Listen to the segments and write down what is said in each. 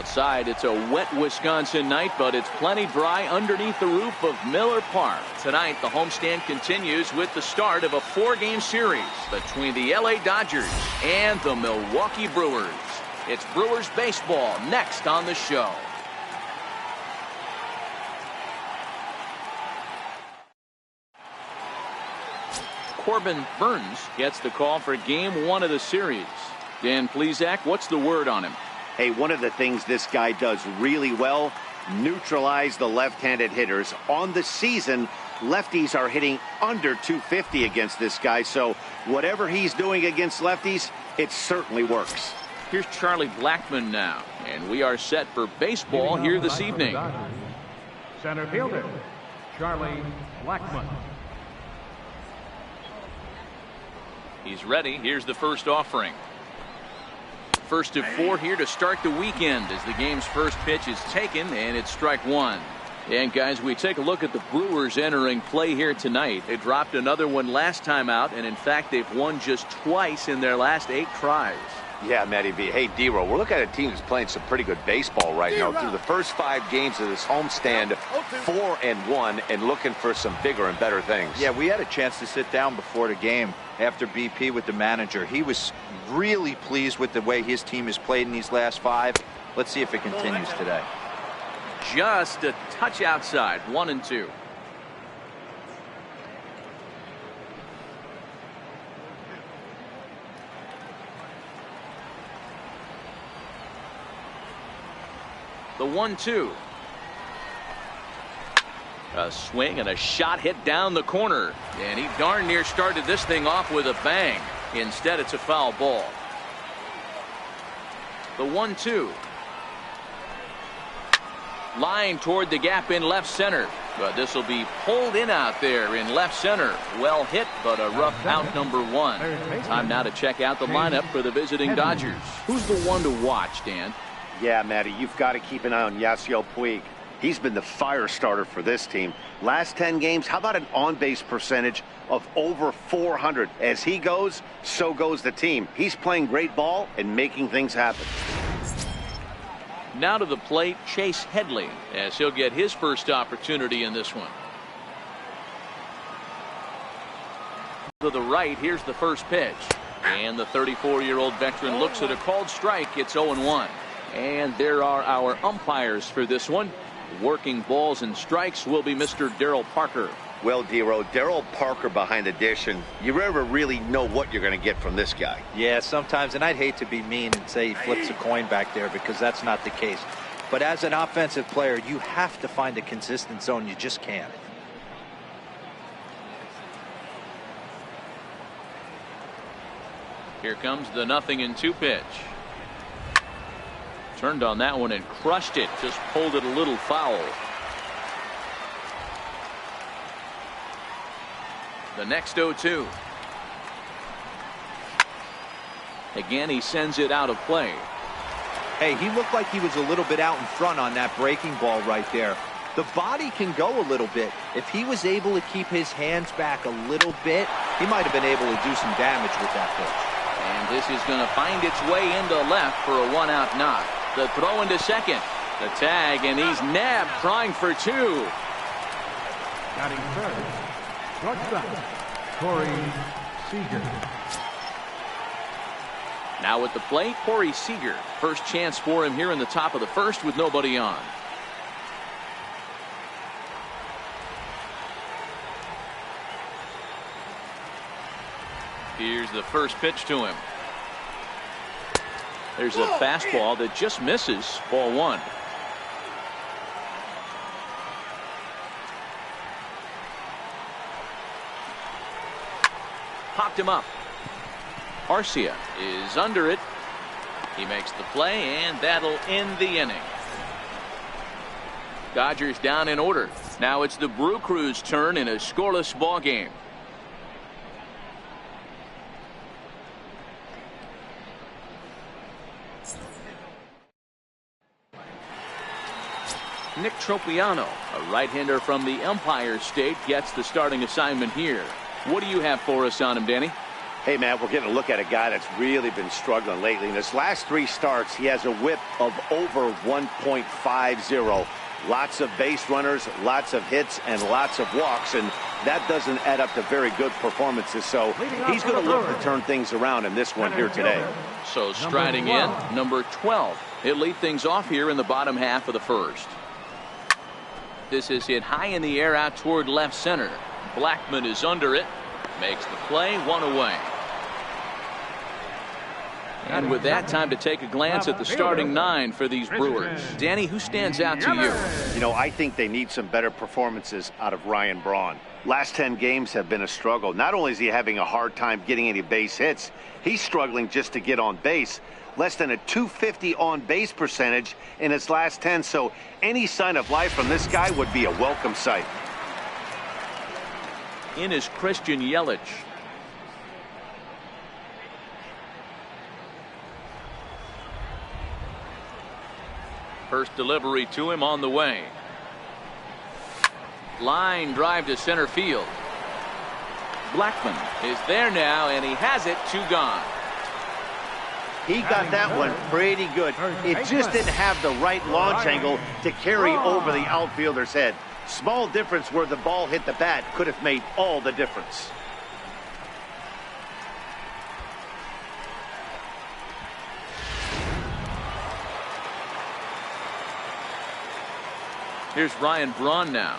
Outside, it's a wet Wisconsin night, but it's plenty dry underneath the roof of Miller Park. Tonight, the homestand continues with the start of a 4-game series between the LA Dodgers and the Milwaukee Brewers. It's Brewers baseball next on the show. Corbin Burns gets the call for game 1 of the series. Dan Plesac, what's the word on him? Hey, one of the things this guy does really well, neutralize the left-handed hitters. On the season, lefties are hitting under 250 against this guy, so whatever he's doing against lefties, it certainly works. Here's Charlie Blackmon now, and we are set for baseball here this evening. Center fielder, Charlie Blackmon. He's ready. Here's the first offering. First of 4 here to start the weekend as the game's first pitch is taken, and it's strike 1. And guys, we take a look at the Brewers entering play here tonight. They dropped another one last time out, and in fact they've won just twice in their last 8 tries. Yeah, Matty V. Hey, D-Row, we're looking at a team that's playing some pretty good baseball right now. Through the first 5 games of this homestand, 4-1, and looking for some bigger and better things. Yeah, we had a chance to sit down before the game after BP with the manager. He was really pleased with the way his team has played in these last 5. Let's see if it continues today. Just a touch outside, 1-2. The 1-2. A swing and a shot hit down the corner, and he darn near started this thing off with a bang. Instead, it's a foul ball. The 1-2. Line toward the gap in left center, but this will be pulled in out there in left center. Well hit, but a rough out, number 1. Time now to check out the lineup for the visiting Dodgers. Who's the one to watch, Dan? Yeah, Matty, you've got to keep an eye on Yasiel Puig. He's been the fire starter for this team. Last 10 games, how about an on-base percentage of over 400? As he goes, so goes the team. He's playing great ball and making things happen. Now to the plate, Chase Headley, as he'll get his first opportunity in this one. To the right, here's the first pitch. And the 34-year-old veteran looks at a called strike. It's 0-1. And there are our umpires for this one. Working balls and strikes will be Mr. Darryl Parker. Well, D-Row, Darryl Parker behind the dish, and you never really know what you're going to get from this guy. Yeah, sometimes, and I'd hate to be mean and say he flips a coin back there because that's not the case. But as an offensive player, you have to find a consistent zone. You just can't. Here comes the 0-2 pitch. Turned on that one and crushed it. Just pulled it a little foul. The next 0-2. Again, he sends it out of play. Hey, he looked like he was a little bit out in front on that breaking ball right there. The body can go a little bit. If he was able to keep his hands back a little bit, he might have been able to do some damage with that pitch. And this is going to find its way into left for a 1-out knock. The throw into second. The tag, and he's nabbed trying for 2. Batting first, shortstop, Corey Seager. Now at the plate, Corey Seager. First chance for him here in the top of the first with nobody on. Here's the first pitch to him. There's a fastball that just misses. Ball 1. Popped him up. Arcia is under it. He makes the play, and that'll end the inning. Dodgers down in order. Now it's the Brew Crew's turn in a scoreless ball game. Nick Tropiano, a right-hander from the Empire State, gets the starting assignment here. What do you have for us on him, Danny? Hey, Matt, we're getting a look at a guy that's really been struggling lately. In his last 3 starts, he has a whip of over 1.50. Lots of base runners, lots of hits, and lots of walks, and that doesn't add up to very good performances. So he's going to look to turn things around in this one here today. So striding in, number 12. He'll lead things off here in the bottom half of the first. This is hit high in the air out toward left center. Blackmon is under it. Makes the play, 1 away. And with that, time to take a glance at the starting 9 for these Brewers. Danny, who stands out to you? You know, I think they need some better performances out of Ryan Braun. Last 10 games have been a struggle. Not only is he having a hard time getting any base hits, he's struggling just to get on base. Less than a .250 on-base percentage in his last 10, so any sign of life from this guy would be a welcome sight. In is Christian Yelich. First delivery to him on the way. Line drive to center field. Blackmon is there now, and he has it. 2 gone. He got that one pretty good. It just didn't have the right launch angle to carry over the outfielder's head. Small difference where the ball hit the bat could have made all the difference. Here's Ryan Braun now.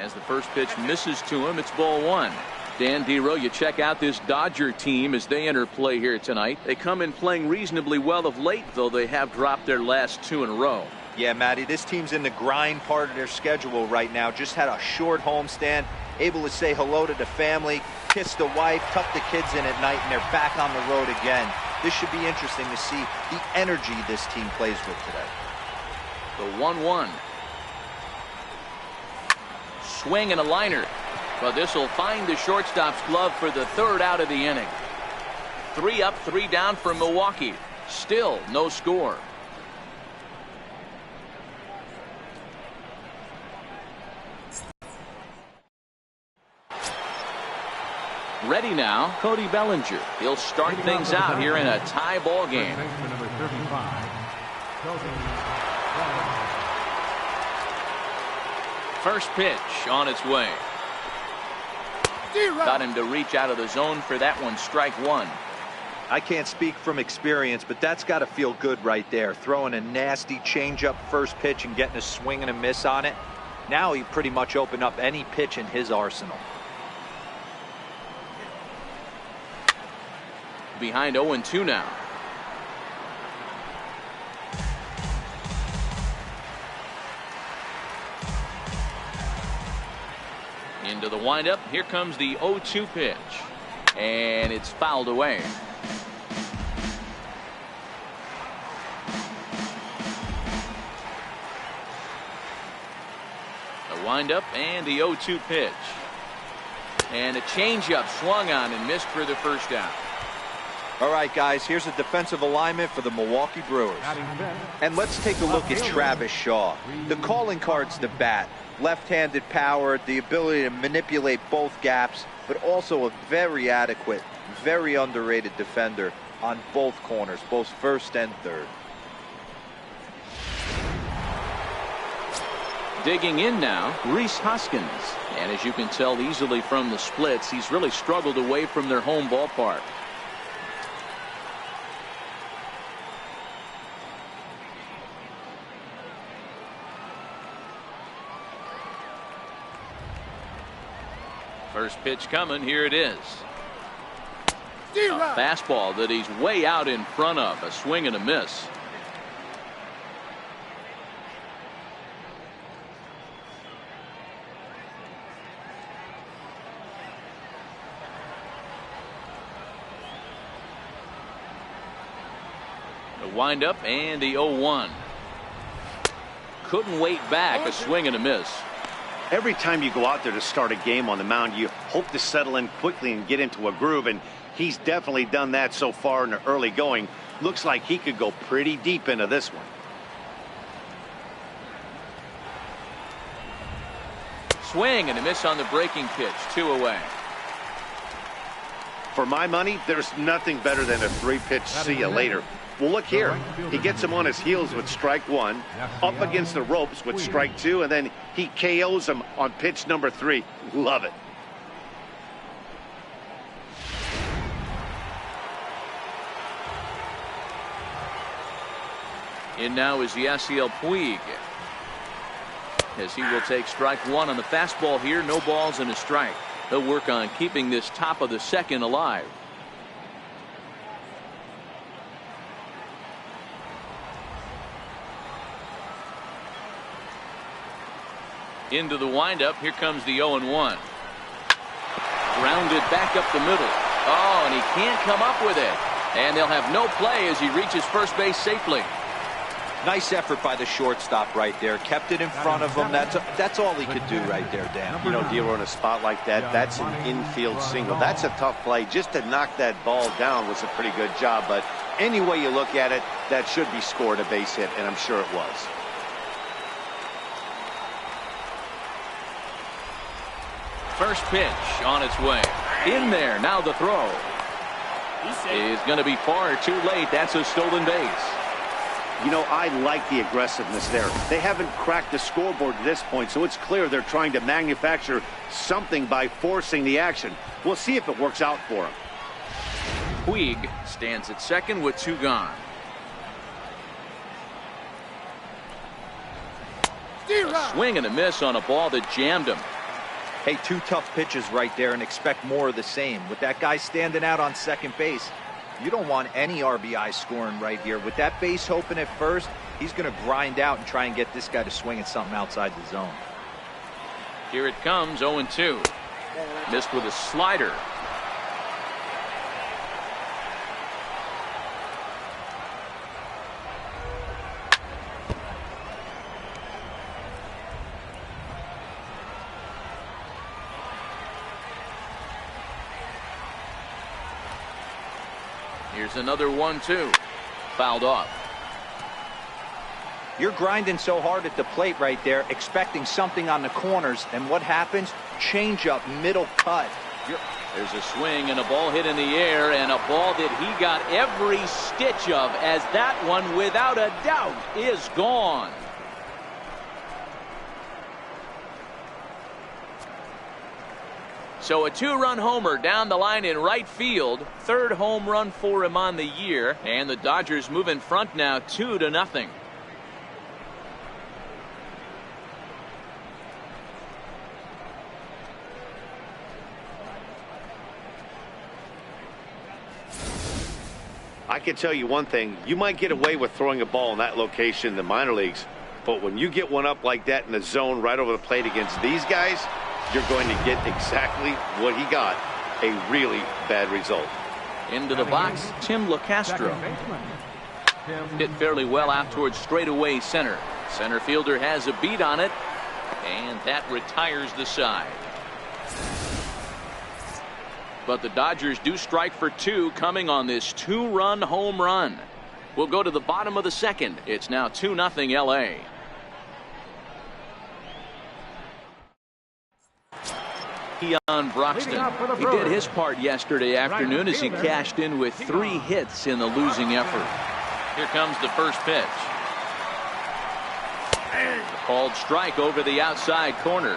As the first pitch misses to him, it's ball 1. Dan Dero, you check out this Dodger team as they enter play here tonight. They come in playing reasonably well of late, though they have dropped their last 2 in a row. Yeah, Matty, this team's in the grind part of their schedule right now. Just had a short homestand, able to say hello to the family, kiss the wife, tuck the kids in at night, and they're back on the road again. This should be interesting to see the energy this team plays with today. The 1-1. Swing and a liner. But this will find the shortstop's glove for the 3rd out of the inning. 3 up, 3 down for Milwaukee. Still no score. Ready now, Cody Bellinger. He'll start things out here in a tie ball game. First pitch on its way. Got him to reach out of the zone for that one. Strike 1. I can't speak from experience, but that's got to feel good right there. Throwing a nasty changeup first pitch and getting a swing and a miss on it. Now he pretty much opened up any pitch in his arsenal. Behind 0-2 now. Into the windup. Here comes the 0-2 pitch. And it's fouled away. The windup and the 0-2 pitch. And a changeup swung on and missed for the first out. All right, guys, here's a defensive alignment for the Milwaukee Brewers. And let's take a look at Travis Shaw. The calling card's the bat. Left-handed power, the ability to manipulate both gaps, but also a very adequate, very underrated defender on both corners, both first and third. Digging in now, Rhys Hoskins. And as you can tell easily from the splits, he's really struggled away from their home ballpark. First pitch coming. Here it is. A fastball that he's way out in front of. A swing and a miss. The windup and the 0-1. Couldn't wait back. A swing and a miss. Every time you go out there to start a game on the mound, you hope to settle in quickly and get into a groove, and he's definitely done that so far in the early going. Looks like he could go pretty deep into this one. Swing and a miss on the breaking pitch. 2 away. For my money, there's nothing better than a 3-pitch see you later. Well, look here. He gets him on his heels with strike 1, up against the ropes with strike 2, and then he KOs him on pitch number 3. Love it. In now is Yasiel Puig, as he will take strike 1 on the fastball here. No balls and a strike. They'll work on keeping this top of the second alive. Into the windup. Here comes the 0-1. Grounded back up the middle. Oh, and he can't come up with it. And they'll have no play as he reaches first base safely. Nice effort by the shortstop right there. Kept it in front of him. That's all he could do right there, Dan. You know, Dero, in a spot like that, that's an infield single. That's a tough play. Just to knock that ball down was a pretty good job. But any way you look at it, that should be scored a base hit, and I'm sure it was. First pitch on its way. In there. Now the throw is going to be far too late. That's a stolen base. You know, I like the aggressiveness there. They haven't cracked the scoreboard at this point, so it's clear they're trying to manufacture something by forcing the action. We'll see if it works out for them. Puig stands at second with 2 gone. A swing and a miss on a ball that jammed him. Hey, 2 tough pitches right there, and expect more of the same. With that guy standing out on second base, you don't want any RBI scoring right here. With that base open at first, he's going to grind out and try and get this guy to swing at something outside the zone. Here it comes, 0-2. Missed with a slider. Here's another 1-2. Fouled off. You're grinding so hard at the plate right there, expecting something on the corners, and what happens? Change up, middle cut. There's a swing and a ball hit in the air, and a ball that he got every stitch of, as that one, without a doubt, is gone. So a 2-run homer down the line in right field. 3rd home run for him on the year. And the Dodgers move in front now 2-0. I can tell you one thing. You might get away with throwing a ball in that location in the minor leagues. But when you get one up like that in the zone right over the plate against these guys, you're going to get exactly what he got, a really bad result. Into the box, Tim LaCastro. Hit fairly well out towards straightaway center. Center fielder has a beat on it, and that retires the side. But the Dodgers do strike for 2 coming on this 2-run home run. We'll go to the bottom of the second. It's now 2-0 LA. Keon Broxton. He did his part yesterday afternoon as he cashed in with 3 hits in the losing effort. Here comes the first pitch. Called strike over the outside corner.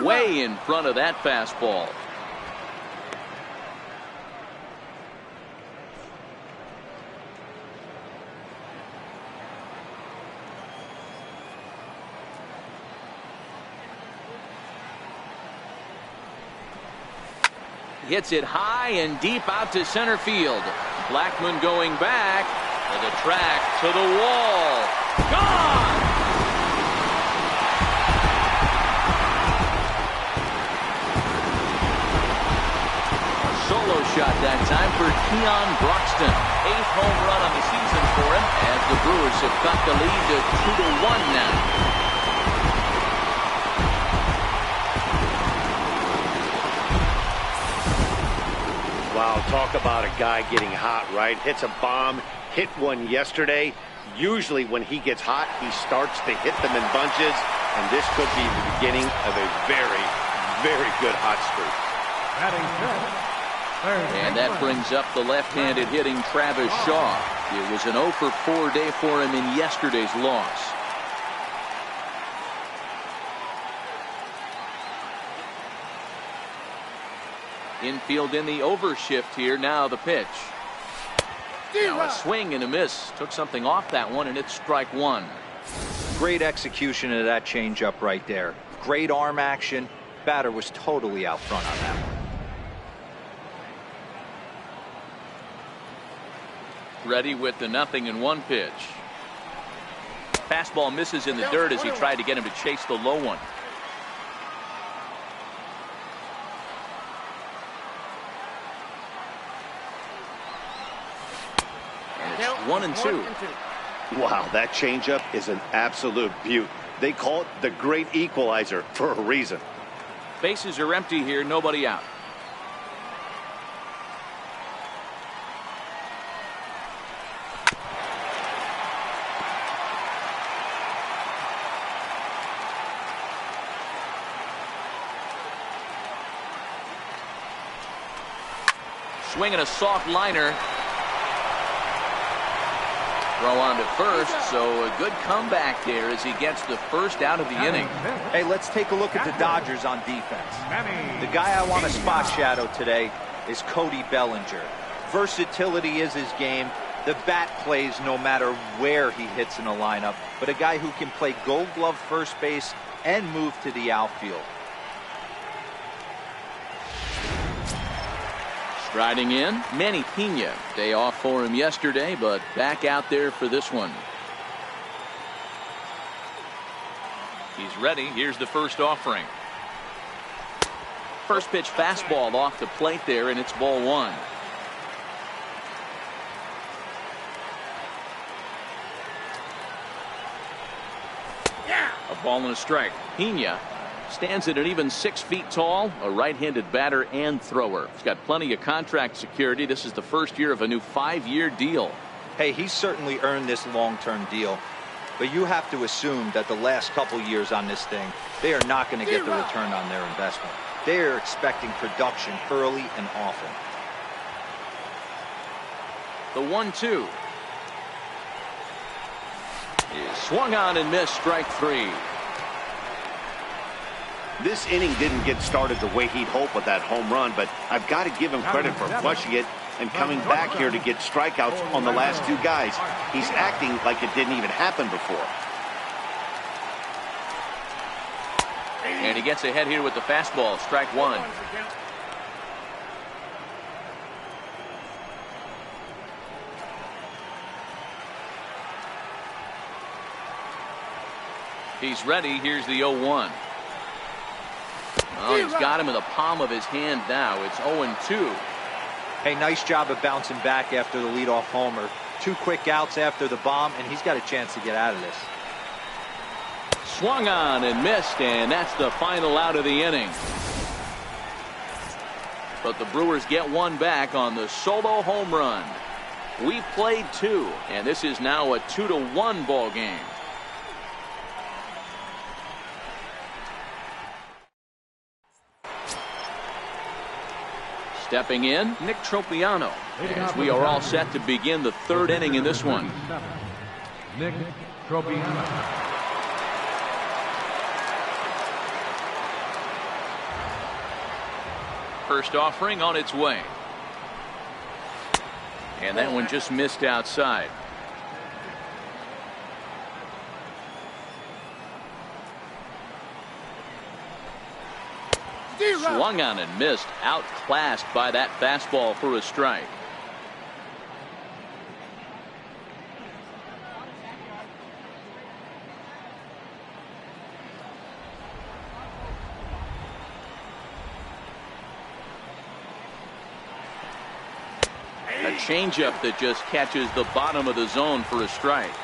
Way in front of that fastball. Hits it high and deep out to center field. Blackmon going back to the track, to the wall. Gone! Solo shot that time for Keon Broxton. 8th home run on the season for him, as the Brewers have cut the lead to 2-1 now. Wow, talk about a guy getting hot, right? Hits a bomb, hit one yesterday. Usually when he gets hot, he starts to hit them in bunches, and this could be the beginning of a very, very good hot streak. And that brings up the left-handed hitting Travis Shaw. It was an 0 for 4 day for him in yesterday's loss. Infield in the overshift here. Now the pitch. Now a swing and a miss. Took something off that one, and it's strike one. Great execution of that changeup right there. Great arm action. Batter was totally out front on that one. Ready with the 0-1 pitch. Fastball misses in the dirt as he tried to get him to chase the low one. And it's 1-2. Wow, that changeup is an absolute beaut. They call it the great equalizer for a reason. Bases are empty here, nobody out. Swinging a soft liner. Throw on to first, so a good comeback there as he gets the first out of the inning. Hey, let's take a look at the Dodgers on defense. The guy I want to spot shadow today is Cody Bellinger. Versatility is his game. The bat plays no matter where he hits in a lineup, but a guy who can play Gold Glove first base and move to the outfield. Riding in, Manny Pena. Day off for him yesterday, but back out there for this one. He's ready. Here's the first offering. First pitch fastball off the plate there, and it's ball one. A ball and a strike. Pena stands at an even 6 feet tall, a right-handed batter and thrower. He's got plenty of contract security. This is the first year of a new 5-year deal. Hey, he's certainly earned this long-term deal, but you have to assume that the last couple years on this thing, they are not going to get the return on their investment. They are expecting production early and often. The 1-2 is swung on and missed. Strike three. This inning didn't get started the way he'd hoped with that home run, but I've got to give him credit for flushing it and coming back here to get strikeouts on the last two guys. He's acting like it didn't even happen before. And he gets ahead here with the fastball. Strike one. He's ready. Here's the 0-1. Oh, he's got him in the palm of his hand now. It's 0-2. Hey, nice job of bouncing back after the leadoff homer. 2 quick outs after the bomb, and he's got a chance to get out of this. Swung on and missed, and that's the final out of the inning. But the Brewers get one back on the solo home run. We played 2, and this is now a 2-1 ball game. Stepping in, Nick Tropiano, as we are all set to begin the 3rd inning in this one. Nick Tropiano. First offering on its way. And that one just missed outside. Swung on and missed, outclassed by that fastball for a strike. A changeup that just catches the bottom of the zone for a strike.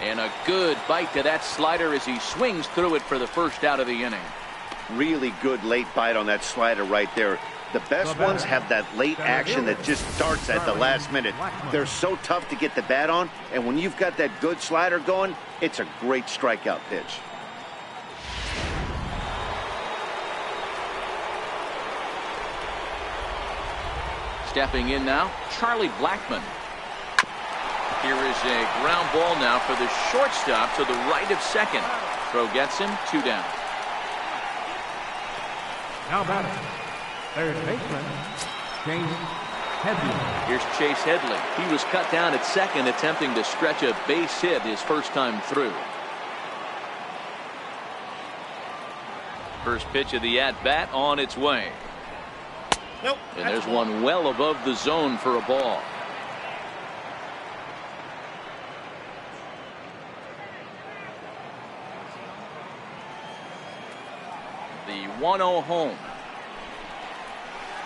And a good bite to that slider as he swings through it for the first out of the inning. Really good late bite on that slider right there. The best ones have that late action that just starts at the last minute. They're so tough to get the bat on, and when you've got that good slider going, it's a great strikeout pitch. Stepping in now, Charlie Blackmon. Here is a ground ball now for the shortstop to the right of second. Throw gets him, 2 down. Now batting, third baseman, Chase Headley. Here's Chase Headley. He was cut down at second, attempting to stretch a base hit his first time through. First pitch of the at-bat on its way. Nope. And there's one well above the zone for a ball. The 1-0 home.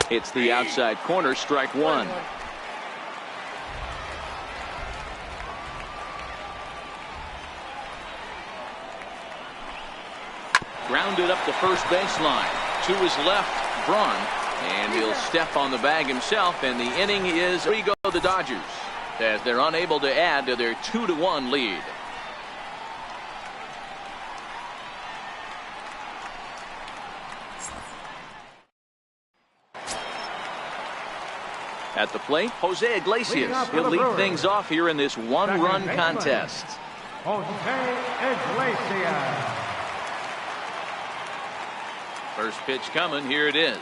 It's the outside corner, strike one. Grounded up the first baseline. To his left, Braun. And he'll step on the bag himself, and the inning is here go the Dodgers as they're unable to add to their 2-1 lead. At the plate, Jose Iglesias. He'll lead things off here in this one-run contest. Jose Iglesias. First pitch coming. Here it is.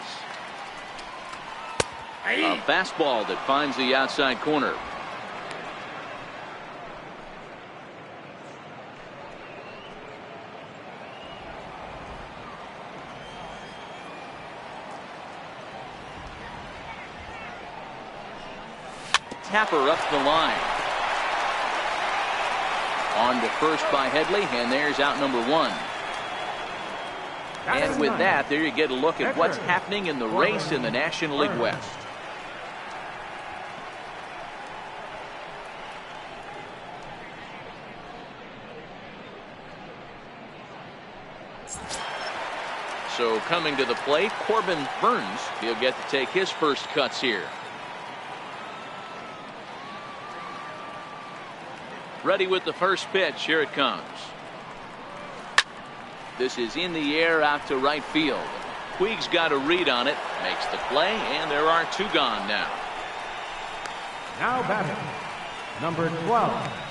A fastball that finds the outside corner. Tapper up the line. On to first by Headley, and there's out number one. And with that, there you get a look at what's happening in the race in the National League West. So coming to the plate, Corbin Burns. He'll get to take his first cuts here. Ready with the first pitch. Here it comes. This is in the air out to right field. Puig's got a read on it, makes the play, and there are 2 gone now. Now batting, number 12.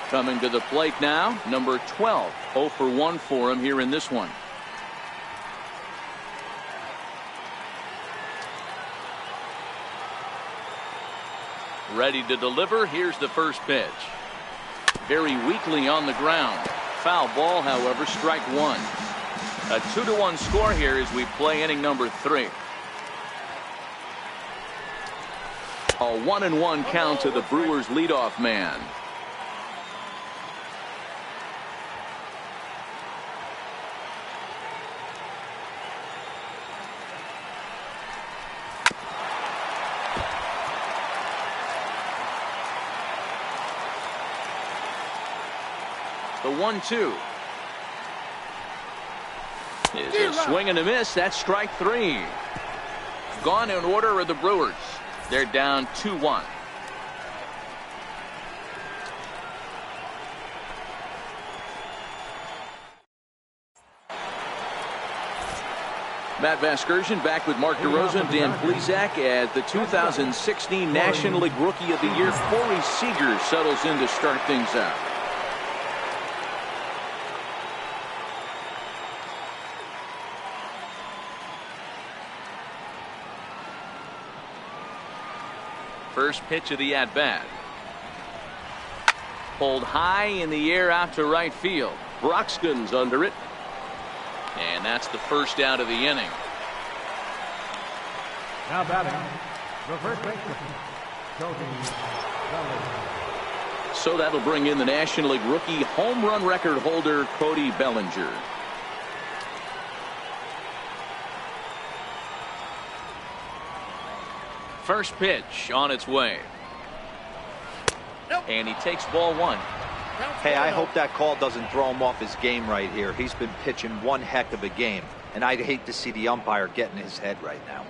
Coming to the plate now, number 12. 0 for 1 for him here in this one. Ready to deliver. Here's the first pitch. Very weakly on the ground. Foul ball, however, strike one. A 2-1 score here as we play inning number 3. A 1-1 count to the Brewers leadoff man. The 1-2 is a swing and a miss. That's strike 3. Gone in order are the Brewers. They're down 2-1. Matt Vasgersian back with Mark DeRosa and Dan Plesac as the 2016 National League Rookie of the Year, Corey Seager, settles in to start things out. First pitch of the at-bat. Pulled high in the air out to right field. Broxton's under it. And that's the first out of the inning. Now batting, the first baseman, Cody Bellinger. So that'll bring in the National League Rookie home run record holder, Cody Bellinger. First pitch on its way. And he takes ball one. Hey, I hope that call doesn't throw him off his game right here. He's been pitching one heck of a game, and I'd hate to see the umpire get in his head right now.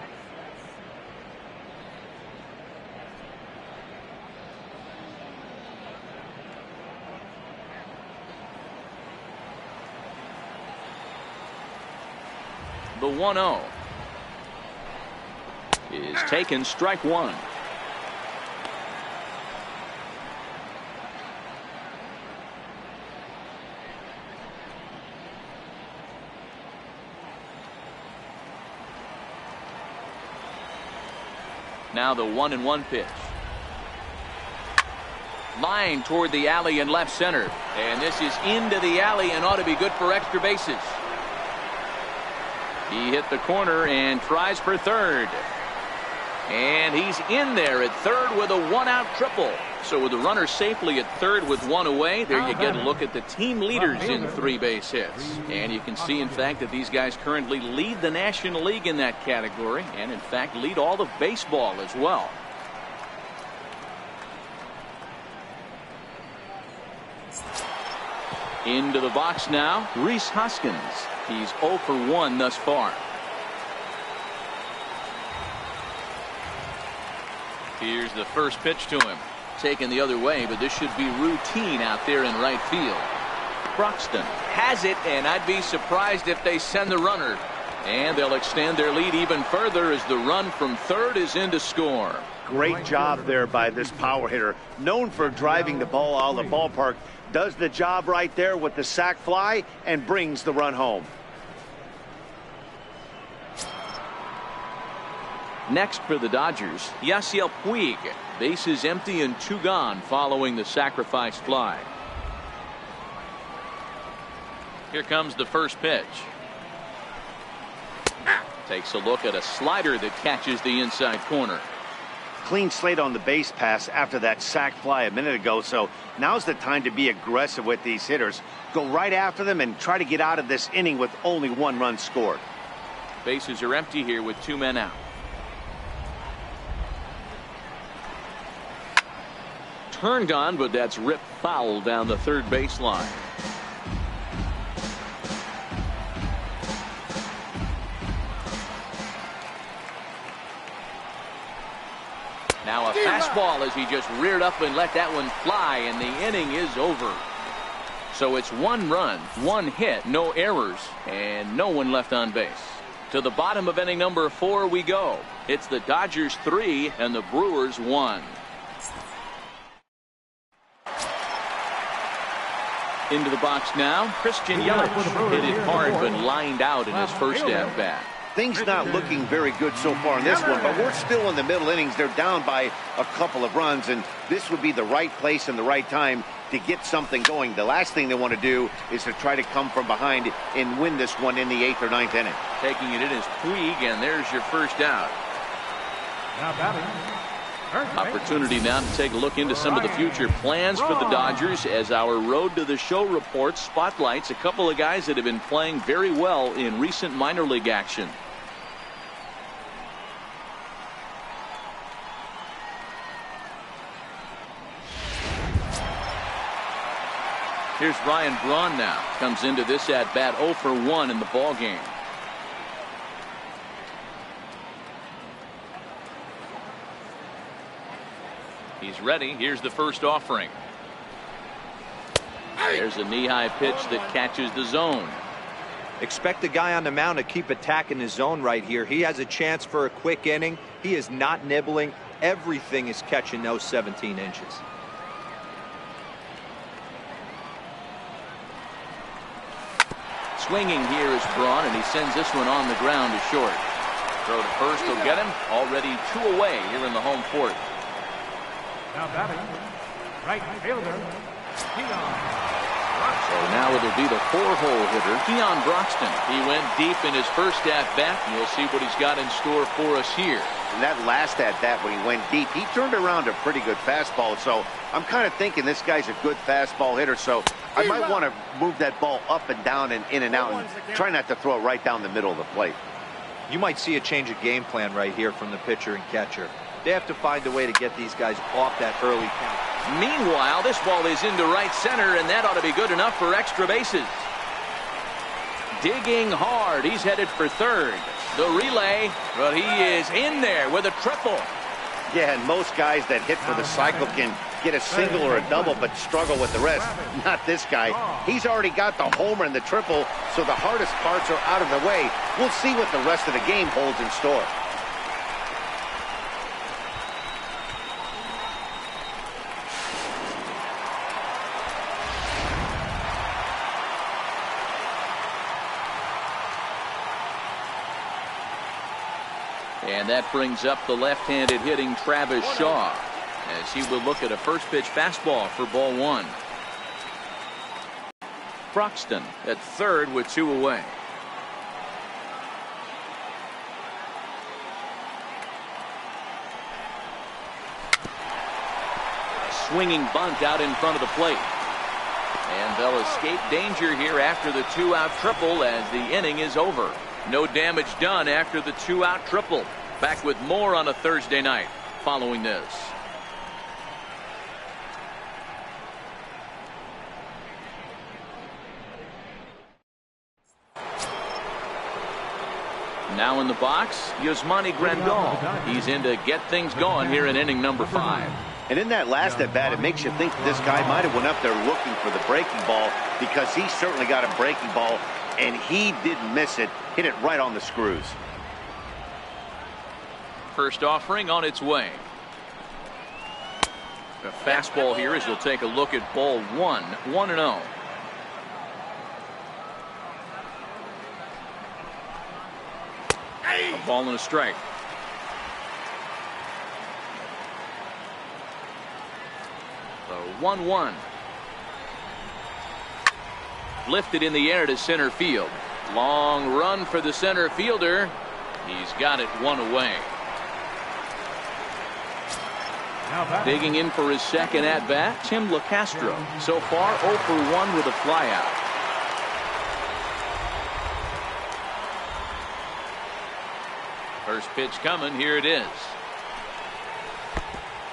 The 1-0 is taken, strike one. Now the 1-1 pitch. Line toward the alley in left center. And this is into the alley and ought to be good for extra bases. He hit the corner and tries for third. And he's in there at third with a one-out triple. So with the runner safely at third with one away, there you get a look at the team leaders in 3 base hits. And you can see, in fact, that these guys currently lead the National League in that category, and in fact lead all of baseball as well. Into the box now, Rhys Hoskins. He's 0 for 1 thus far. Here's the first pitch to him. Taken the other way, but this should be routine out there in right field. Broxton has it, and I'd be surprised if they send the runner. And they'll extend their lead even further as the run from third is in to score. Great job there by this power hitter. Known for driving the ball out of the ballpark. Does the job right there with the sac fly and brings the run home. Next for the Dodgers, Yasiel Puig. Bases empty and 2 gone following the sacrifice fly. Here comes the first pitch. Takes a look at a slider that catches the inside corner. Clean slate on the base pass after that sac fly a minute ago, so now's the time to be aggressive with these hitters. Go right after them and try to get out of this inning with only 1 run scored. Bases are empty here with 2 men out. Turned on, but that's ripped foul down the third baseline. Now a fastball as he just reared up and let that one fly, and the inning is over. So it's 1 run, 1 hit, no errors, and no one left on base. To the bottom of inning number 4 we go. It's the Dodgers 3 and the Brewers 1. Into the box now, Christian Yelich hit it hard but lined out in his first at bat. Things not looking very good so far in this one, but we're still in the middle innings. They're down by a couple of runs, and this would be the right place and the right time to get something going. The last thing they want to do is to try to come from behind and win this one in the 8th or 9th inning. Taking it in is Puig, and there's your first out. Now batting. Opportunity now to take a look into some of the future plans for the Dodgers as our Road to the Show report spotlights a couple of guys that have been playing very well in recent minor league action. Here's Ryan Braun now. Comes into this at bat 0 for 1 in the ball game. He's ready. Here's the first offering. There's a knee-high pitch that catches the zone. Expect the guy on the mound to keep attacking his zone right here. He has a chance for a quick inning. He is not nibbling. Everything is catching those 17 inches. Swinging here is Braun, and he sends this one on the ground to short. Throw to first will get him. Already 2 away here in the home 4th. Now batting, right fielder, Keon. So now it'll be the 4-hole hitter, Keon Broxton. He went deep in his first at-bat, and we'll see what he's got in store for us here. And that last at-bat when he went deep, he turned around a pretty good fastball, so I'm kind of thinking this guy's a good fastball hitter, so I might want to move that ball up and down and in and out and try not to throw it right down the middle of the plate. You might see a change of game plan right here from the pitcher and catcher. They have to find a way to get these guys off that early count. Meanwhile, this ball is into right center, and that ought to be good enough for extra bases. Digging hard. He's headed for third. The relay, but he is in there with a triple. Yeah, and most guys that hit for the cycle can get a single or a double but struggle with the rest. Not this guy. He's already got the homer and the triple, so the hardest parts are out of the way. We'll see what the rest of the game holds in store. And that brings up the left-handed hitting Travis Shaw as he will look at a first pitch fastball for ball one. Croxton at third with 2 away. Swinging bunt out in front of the plate. And they'll escape danger here after the 2-out triple as the inning is over. No damage done after the 2-out triple. Back with more on a Thursday night following this. Now in the box, Yasmani Grandal. He's in to get things going here in inning number 5. And in that last at bat, it makes you think this guy might have went up there looking for the breaking ball, because he certainly got a breaking ball, and he didn't miss it. Hit it right on the screws. First offering on its way. A fastball here as you'll take a look at ball 1, 1-0. A ball and a strike. The 1-1. Lifted in the air to center field. Long run for the center fielder. He's got it 1 away. Digging in for his second at-bat, Tim LaCastro. So far 0 for 1 with a flyout. First pitch coming. Here it is.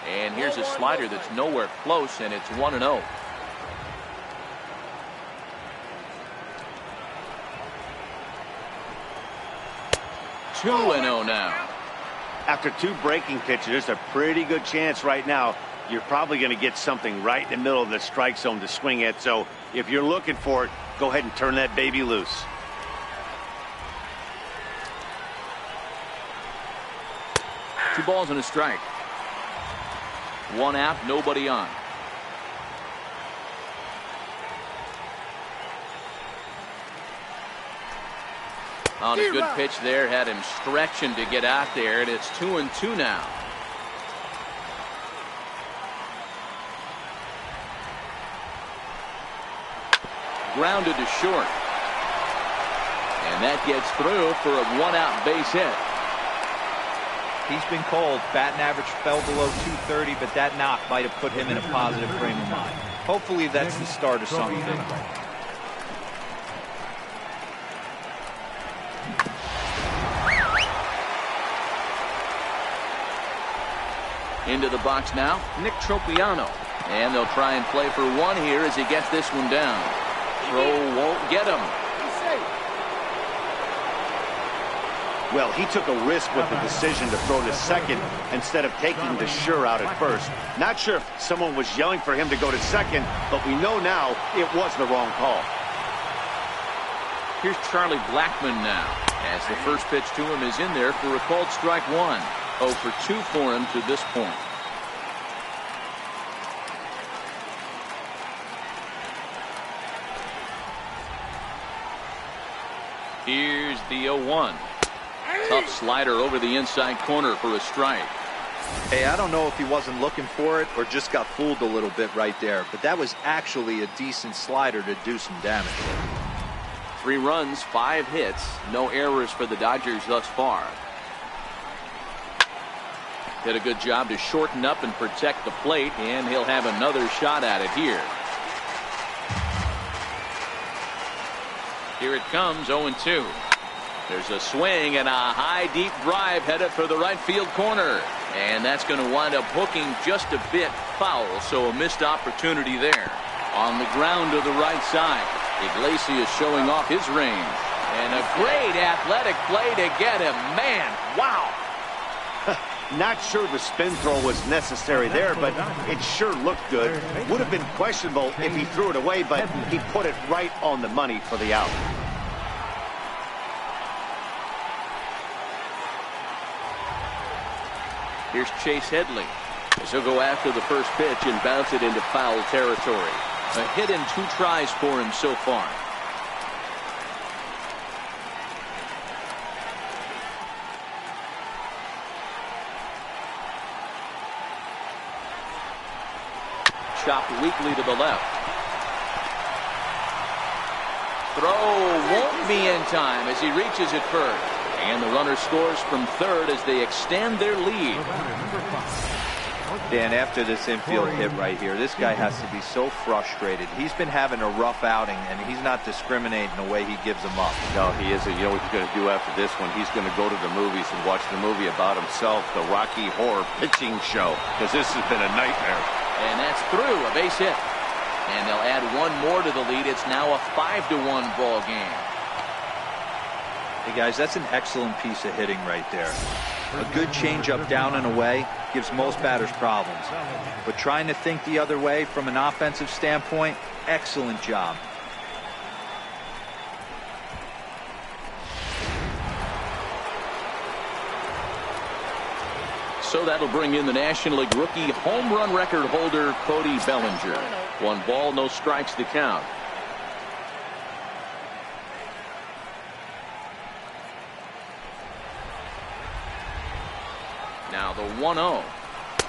And here's a slider that's nowhere close, and it's 1-0. Two 2-0 now. After 2 breaking pitches, there's a pretty good chance right now you're probably going to get something right in the middle of the strike zone to swing at. So if you're looking for it, go ahead and turn that baby loose. Two balls and a strike. 1 out, nobody on. On a good pitch there, had him stretching to get out there, and it's 2-2 now. Grounded to short. And that gets through for a 1-out base hit. He's been cold. Batting average fell below 230, but that knock might have put him in a positive frame of mind. Hopefully that's the start of something. Into the box now, Nick Tropiano. And they'll try and play for 1 here as he gets this one down. Throw won't get him. Well, he took a risk with the decision to throw to second instead of taking the sure out at first. Not sure if someone was yelling for him to go to second, but we know now it was the wrong call. Here's Charlie Blackmon now, as the first pitch to him is in there for a called strike 1. 0 for 2 for him to this point. Here's the 0-1. Tough slider over the inside corner for a strike. Hey, I don't know if he wasn't looking for it or just got fooled a little bit right there, but that was actually a decent slider to do some damage. 3 runs, 5 hits, no errors for the Dodgers thus far. Did a good job to shorten up and protect the plate, and he'll have another shot at it here. Here it comes, 0-2. There's a swing and a high deep drive headed for the right field corner. And that's going to wind up hooking just a bit foul, so a missed opportunity there. On the ground to the right side, Iglesias showing off his range. And a great athletic play to get him. Man, wow. Not sure the spin throw was necessary there, but it sure looked good. Would have been questionable if he threw it away, but he put it right on the money for the out. Here's Chase Headley. As he'll go after the first pitch and bounce it into foul territory. A hit in 2 tries for him so far. Chopped weakly to the left. Throw won't be in time as he reaches it first. And the runner scores from third as they extend their lead. Dan, after this infield hit right here, this guy has to be so frustrated. He's been having a rough outing, and he's not discriminating the way he gives them up. No, he isn't. You know what he's going to do after this one? He's going to go to the movies and watch the movie about himself, the Rocky Horror Pitching Show, because this has been a nightmare. And that's through, a base hit. And they'll add one more to the lead. It's now a 5-1 ball game. Hey, guys, that's an excellent piece of hitting right there. A good changeup down and away gives most batters problems. But trying to think the other way from an offensive standpoint, excellent job. So that'll bring in the National League rookie home run record holder Cody Bellinger. 1 ball, no strikes to count. Now the 1-0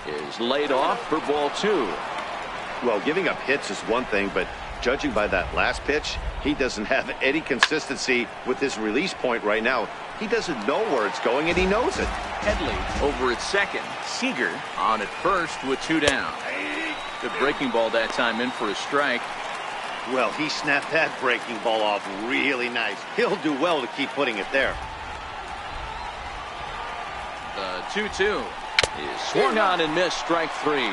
is laid off for ball 2. Well, giving up hits is one thing, but judging by that last pitch, he doesn't have any consistency with his release point right now. He doesn't know where it's going, and he knows it. Headley over at second. Seager on at first with 2 down. Good breaking ball that time in for a strike. Well, he snapped that breaking ball off really nice. He'll do well to keep putting it there. The 2-2 is swung on and missed, strike 3.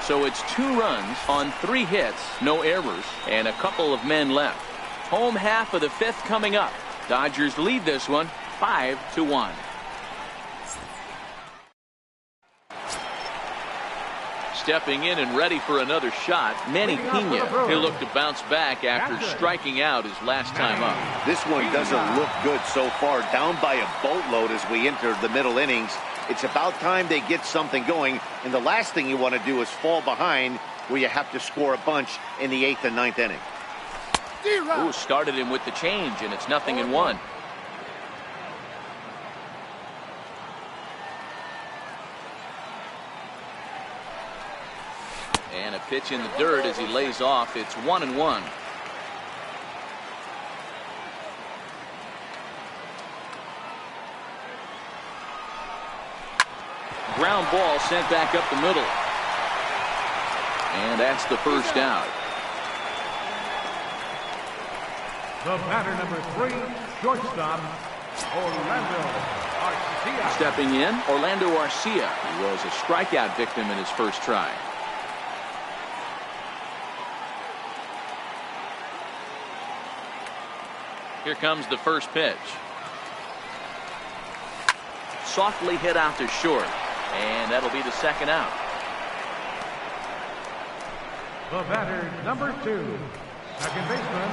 So it's 2 runs on 3 hits, no errors, and a couple of men left. Home half of the 5th coming up. Dodgers lead this one 5-1. Stepping in and ready for another shot, Manny Pena. He'll look to bounce back after striking out his last time up. This one doesn't look good so far. Down by a boatload as we enter the middle innings. It's about time they get something going, and the last thing you want to do is fall behind where you have to score a bunch in the 8th and 9th inning. Ooh, started him with the change, and it's 0-1. And a pitch in the dirt as he lays off. It's 1-1. Ground ball sent back up the middle. And that's the first out. The batter, number 3, shortstop, Orlando Arcia. Stepping in, Orlando Arcia. He was a strikeout victim in his first try. Here comes the first pitch. Softly hit out to short. And that'll be the second out. The batter, number 2, second baseman.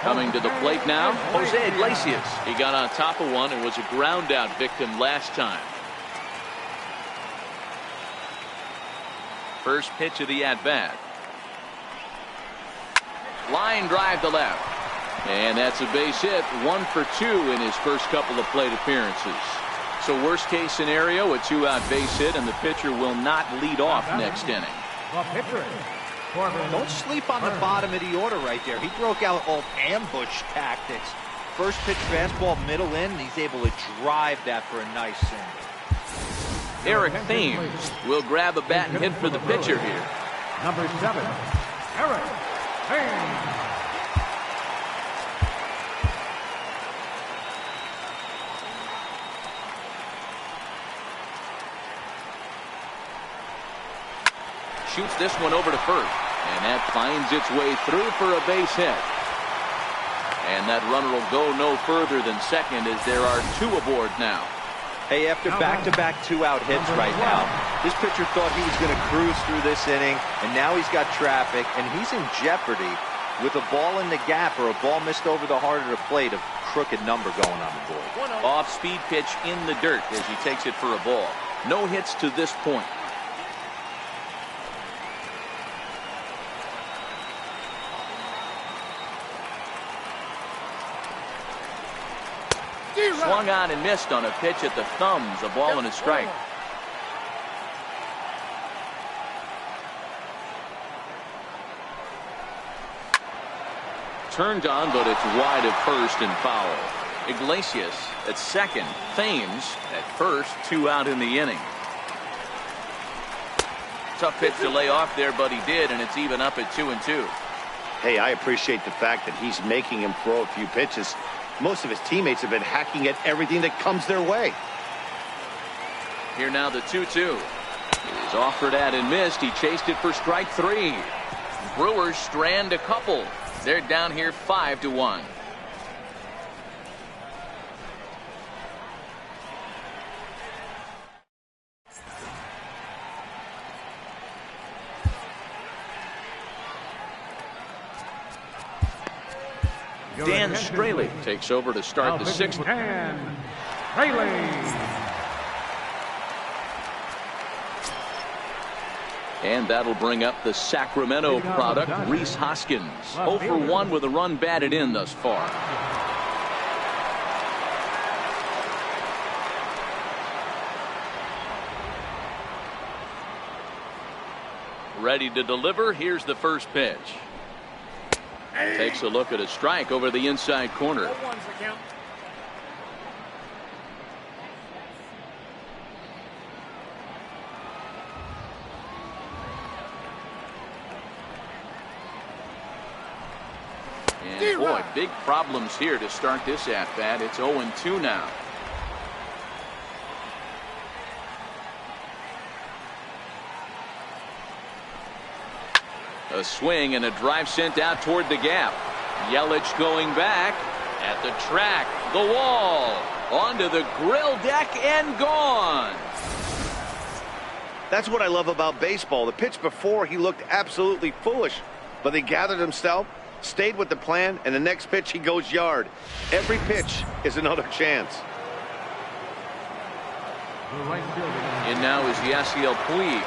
Coming to the plate now, Jose Iglesias. He got on top of one and was a ground out victim last time. First pitch of the at-bat. Line drive to left. And that's a base hit. 1 for 2 in his first couple of plate appearances. So worst case scenario, a 2-out base hit, and the pitcher will not lead off next inning. The pitcher. Don't sleep on the bottom of the order right there. He broke out all ambush tactics. First pitch fastball middle in, and he's able to drive that for a nice single. Eric Thames will grab a bat and hit for the pitcher here. Number 7, Eric Thames. shoots this one over to first. And that finds its way through for a base hit. And that runner will go no further than second as there are 2 aboard now. Hey, after back-to-back 2-out hits right now, this pitcher thought he was going to cruise through this inning, and now he's got traffic, and he's in jeopardy with a ball in the gap or a ball missed over the heart of the plate, a crooked number going on the board. Off-speed pitch in the dirt as he takes it for a ball. No hits to this point. Swung on and missed on a pitch at the thumbs. A ball and a strike. Turned on, but it's wide at first and foul. Iglesias at second. Thames at first. 2 out in the inning. Tough pitch to lay off there, but he did, and it's even up at 2-2. Hey, I appreciate the fact that he's making him throw a few pitches. Most of his teammates have been hacking at everything that comes their way. Here now the 2-2. He's offered at and missed. He chased it for strike 3. Brewers strand a couple. They're down here 5-1. Dan Straley takes over to start the 6th. Dan Straley. And that'll bring up the Sacramento product, Rhys Hoskins. 0 for 1 with a run batted in thus far. Ready to deliver. Here's the first pitch. Takes a look at a strike over the inside corner. And boy, big problems here to start this at-bat. It's 0-2 now. A swing and a drive sent out toward the gap. Yelich going back at the track, the wall, onto the grill deck and gone. That's what I love about baseball. The pitch before, he looked absolutely foolish, but he gathered himself, stayed with the plan, and the next pitch he goes yard. Every pitch is another chance. And now is Yasiel Puig.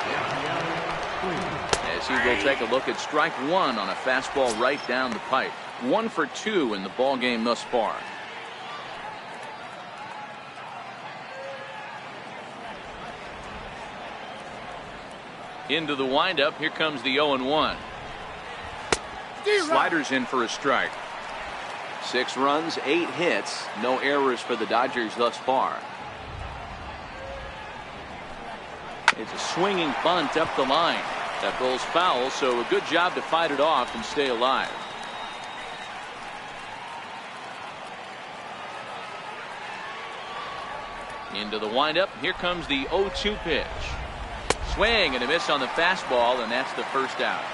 As he will take a look at strike 1 on a fastball right down the pipe. 1 for 2 in the ball game thus far. Into the windup. Here comes the 0-1. Sliders in for a strike. 6 runs, 8 hits, no errors for the Dodgers thus far. It's a swinging bunt up the line. That goes foul, so a good job to fight it off and stay alive. Into the windup. Here comes the 0-2 pitch. Swing and a miss on the fastball, and that's the first out.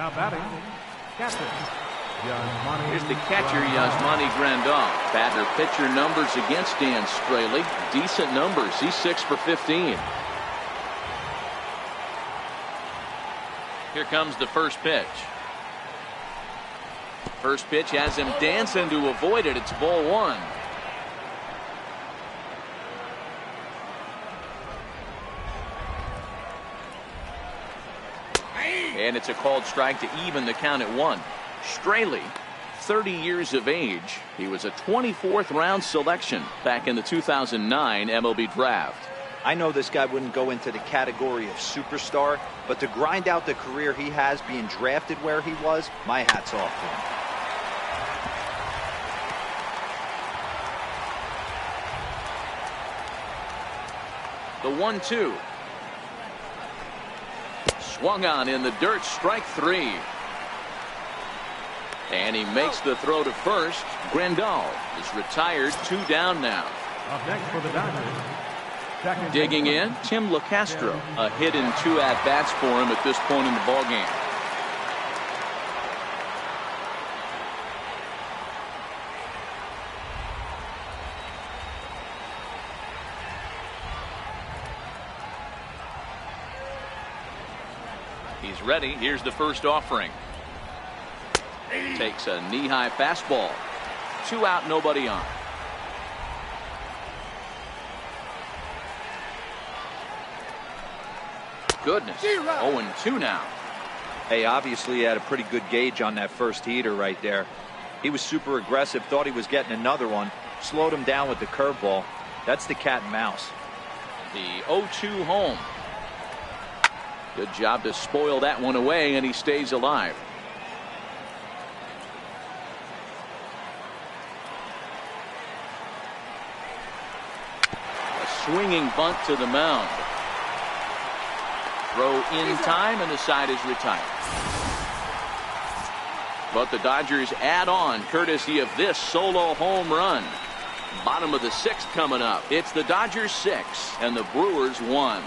now batting, catcher. Here's the catcher, Yasmani Grandal. Batter pitcher numbers against Dan Straley. Decent numbers. He's 6 for 15. Here comes the first pitch. First pitch has him dancing to avoid it. It's ball 1. And it's a called strike to even the count at 1. Straley, 30 years of age. He was a 24th round selection back in the 2009 MLB draft. I know this guy wouldn't go into the category of superstar, but to grind out the career he has being drafted where he was, my hat's off to him. The 1-2. Swung on in the dirt, strike 3. And he makes the throw to first. Grandal is retired, 2 down now. Up next for the Dodgers, Digging in, Tim LeCastro. A hit and 2 at-bats for him at this point in the ballgame. He's ready. Here's the first offering. Takes a knee-high fastball. 2 out, nobody on. Goodness. 0-2 now. Hey, obviously he had a pretty good gauge on that first heater right there. He was super aggressive, thought he was getting another one, slowed him down with the curveball. That's the cat and mouse. The 0-2 home. Good job to spoil that one away, and he stays alive. A swinging bunt to the mound. Throw in time, and the side is retired. But the Dodgers add on courtesy of this solo home run. Bottom of the 6th coming up. It's the Dodgers 6 and the Brewers 1.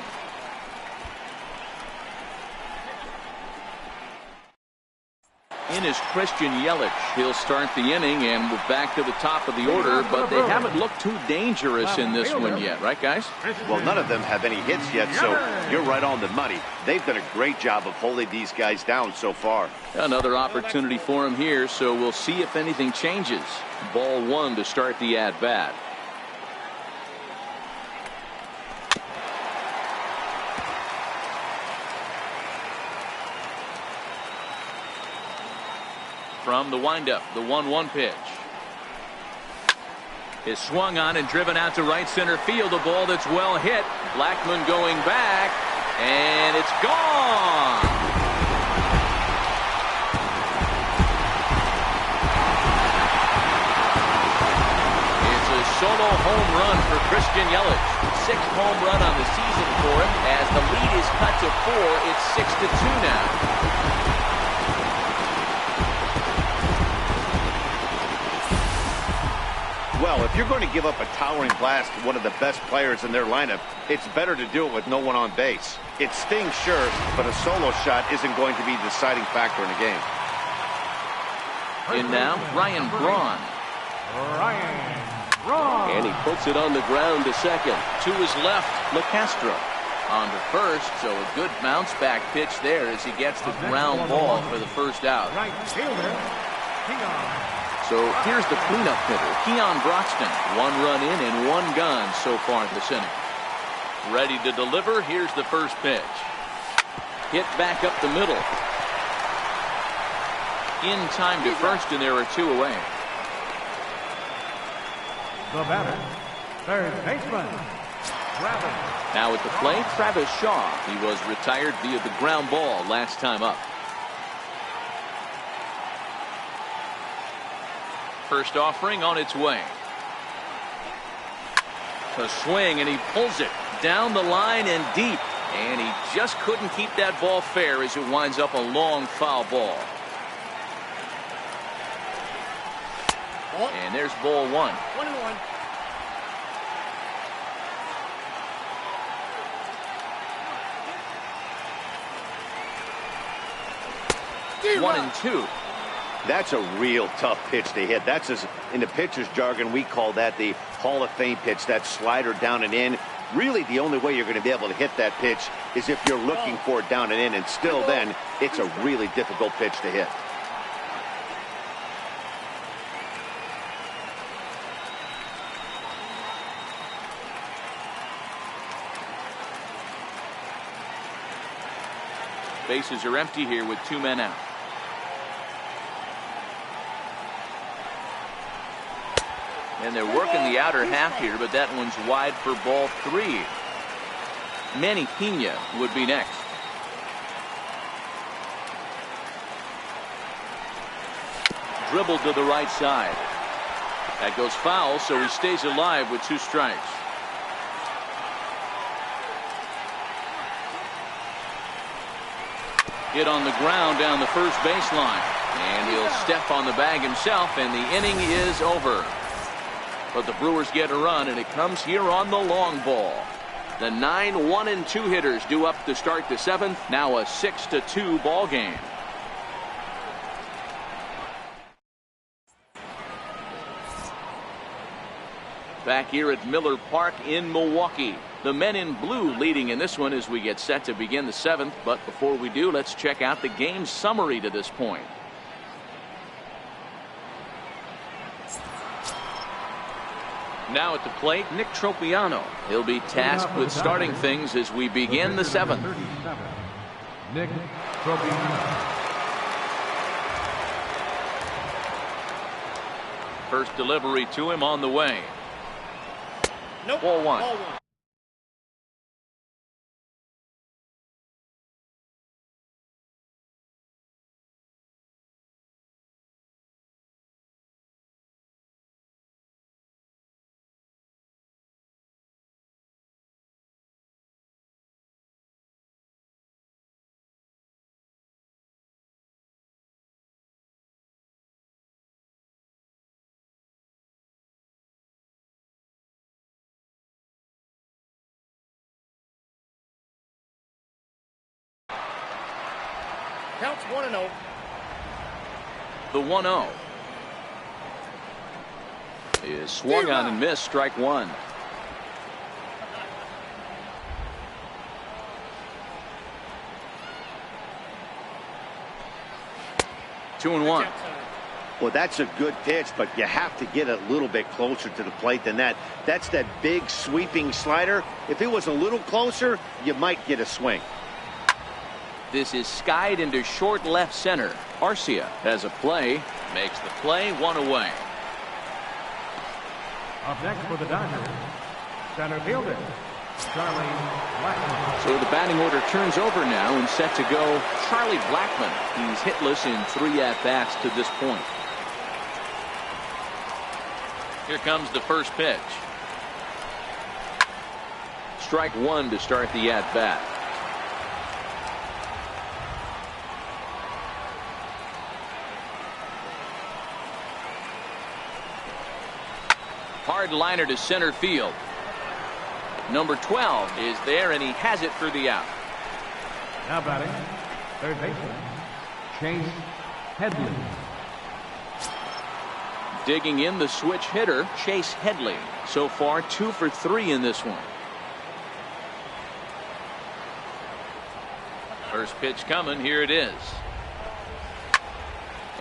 In is Christian Yelich. He'll start the inning, and we're back to the top of the order, but they haven't looked too dangerous in this one yet, right, guys? Well, none of them have any hits yet, so you're right on the money. They've done a great job of holding these guys down so far. Another opportunity for him here, so we'll see if anything changes. Ball 1 to start the at-bat. From the windup, the 1-1 pitch is swung on and driven out to right center field. A ball that's well hit. Blackmon going back, and it's gone. It's a solo home run for Christian Yelich. 6th home run on the season for him. As the lead is cut to 4, it's 6-2 now. Well, if you're going to give up a towering blast to one of the best players in their lineup, it's better to do it with no one on base. It stings, sure, but a solo shot isn't going to be the deciding factor in a game. In now, Ryan Braun. And he puts it on the ground to second. To his left, LeCastro. On to first, so a good bounce back pitch there as he gets the ground ball for the first out. So here's the cleanup hitter, Keon Broxton. 1 run in and 1 gone so far this inning. Ready to deliver. Here's the first pitch. Hit back up the middle. In time to first, and there are 2 away. The batter, third baseman, Travis. Now at the plate, Travis Shaw. He was retired via the ground ball last time up. First offering on its way. A swing, and he pulls it down the line and deep. And he just couldn't keep that ball fair as it winds up a long foul ball. And there's ball 1. 1-1. 1-2. That's a real tough pitch to hit. That's, in the pitcher's jargon, we call that the Hall of Fame pitch. That slider down and in. Really, the only way you're going to be able to hit that pitch is if you're looking for it down and in. And still then, it's a really difficult pitch to hit. Bases are empty here with 2 men out. And they're working the outer half here, but that one's wide for ball 3. Manny Pena would be next. Dribbled to the right side. That goes foul, so he stays alive with 2 strikes. Hit on the ground down the first baseline. And he'll step on the bag himself, and the inning is over. But the Brewers get a run, and it comes here on the long ball. The 9 1-2 hitters due up to start the 7th. Now a 6-2 ball game. Back here at Miller Park in Milwaukee. The men in blue leading in this one as we get set to begin the 7th. But before we do, let's check out the game summary to this point. Now at the plate, Nick Tropiano. He'll be tasked with starting things as we begin the 7th. Nick Tropiano. First delivery to him on the way. Nope. Ball one. Counts 1-0. The 1-0 is swung on and missed. Strike one. Two and one. Well, that's a good pitch, but you have to get a little bit closer to the plate than that. That's that big sweeping slider. If it was a little closer, you might get a swing. This is skied into short left center. Arcia has a play, makes the play, one away. Up next for the Dodgers, center fielder, Charlie Blackmon. So the batting order turns over now and set to go Charlie Blackmon. He's hitless in 3 at-bats to this point. Here comes the first pitch. Strike one to start the at-bat. Hard liner to center field. Number 12 is there, and he has it for the out. Now batting, third baseman, Chase Headley. Digging in the switch hitter, Chase Headley. So far 2 for 3 in this one. First pitch coming, here it is.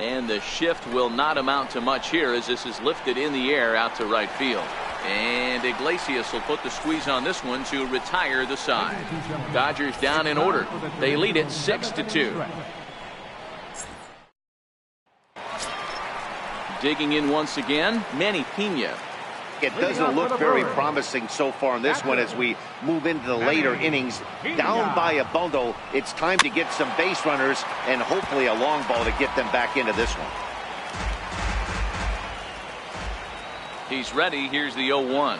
And the shift will not amount to much here as this is lifted in the air out to right field. And Iglesias will put the squeeze on this one to retire the side. Dodgers down in order. They lead it 6-2. Digging in once again, Manny Pena. It doesn't look very promising so far in this one as we move into the later innings. Down by a bundle, it's time to get some base runners and hopefully a long ball to get them back into this one. He's ready. Here's the 0-1.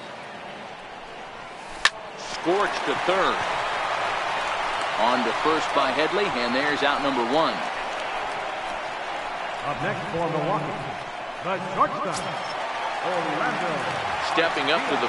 Scorched to third. On to first by Headley, and there's out number 1. Up next for Milwaukee, the shortstop, Orlando. Stepping up to the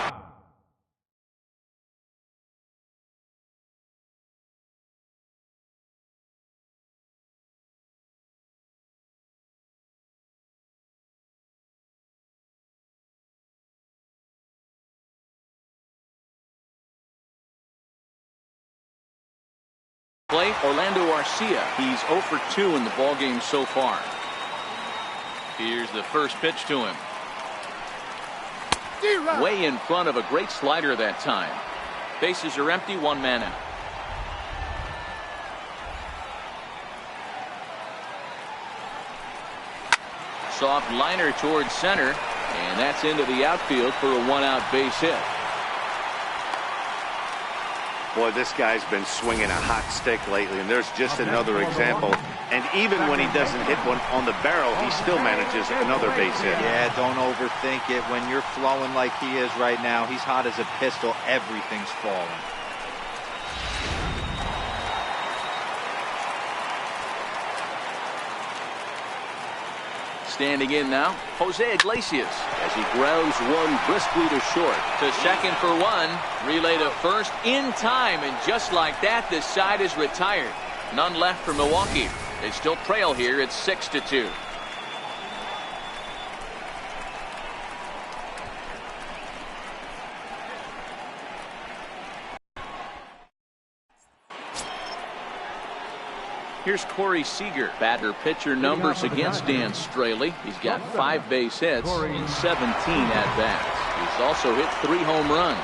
plate, Orlando Arcia. He's 0 for 2 in the ballgame so far. Here's the first pitch to him. Way in front of a great slider that time. Bases are empty, 1 man out. Soft liner towards center, and that's into the outfield for a 1-out base hit. Boy, this guy's been swinging a hot stick lately, and there's just another example. And even when he doesn't hit one on the barrel, he still manages another base hit. Yeah, don't overthink it. When you're flowing like he is right now, he's hot as a pistol. Everything's falling. Standing in now, Jose Iglesias. As he grounds one briskly to short. To second for one. Relay to first in time. And just like that, this side is retired. None left for Milwaukee. They still trail here. It's 6-2. Here's Corey Seager. Batter-pitcher numbers against Dan Straley. He's got 5 base hits in 17 at-bats. He's also hit 3 home runs.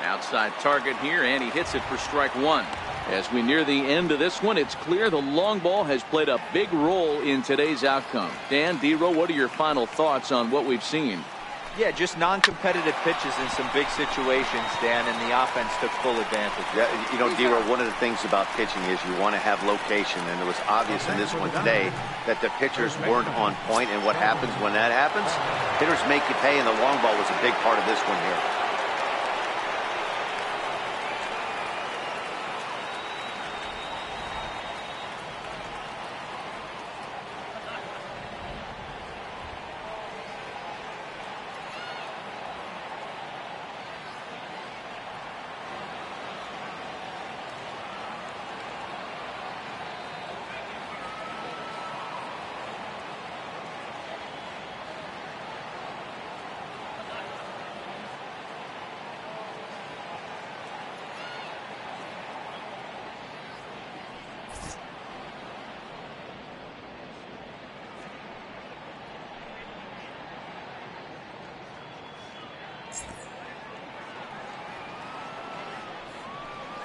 Outside target here, and he hits it for strike one. As we near the end of this one, it's clear the long ball has played a big role in today's outcome. Dan, D-Row, what are your final thoughts on what we've seen? Yeah, just non-competitive pitches in some big situations, Dan, and the offense took full advantage. Yeah, you know, D-Row, one of the things about pitching is you want to have location, and it was obvious in this one today that the pitchers weren't on point, and what happens when that happens? Hitters make you pay, and the long ball was a big part of this one here.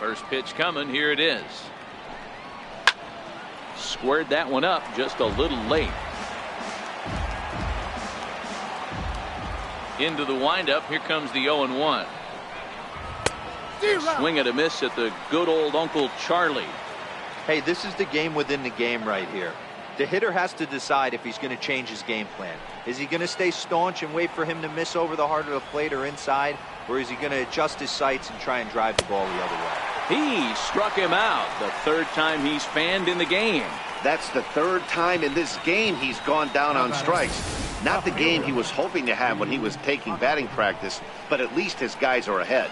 First pitch coming. Here it is. Squared that one up just a little late. Into the windup. Here comes the 0-1. Swing and a miss at the good old Uncle Charlie. Hey, this is the game within the game right here. The hitter has to decide if he's going to change his game plan. Is he going to stay staunch and wait for him to miss over the heart of the plate or inside? Or is he going to adjust his sights and try and drive the ball the other way? He struck him out. The third time he's fanned in the game. That's the third time in this game he's gone down on strikes. Not the game he was hoping to have when he was taking batting practice, but at least his guys are ahead.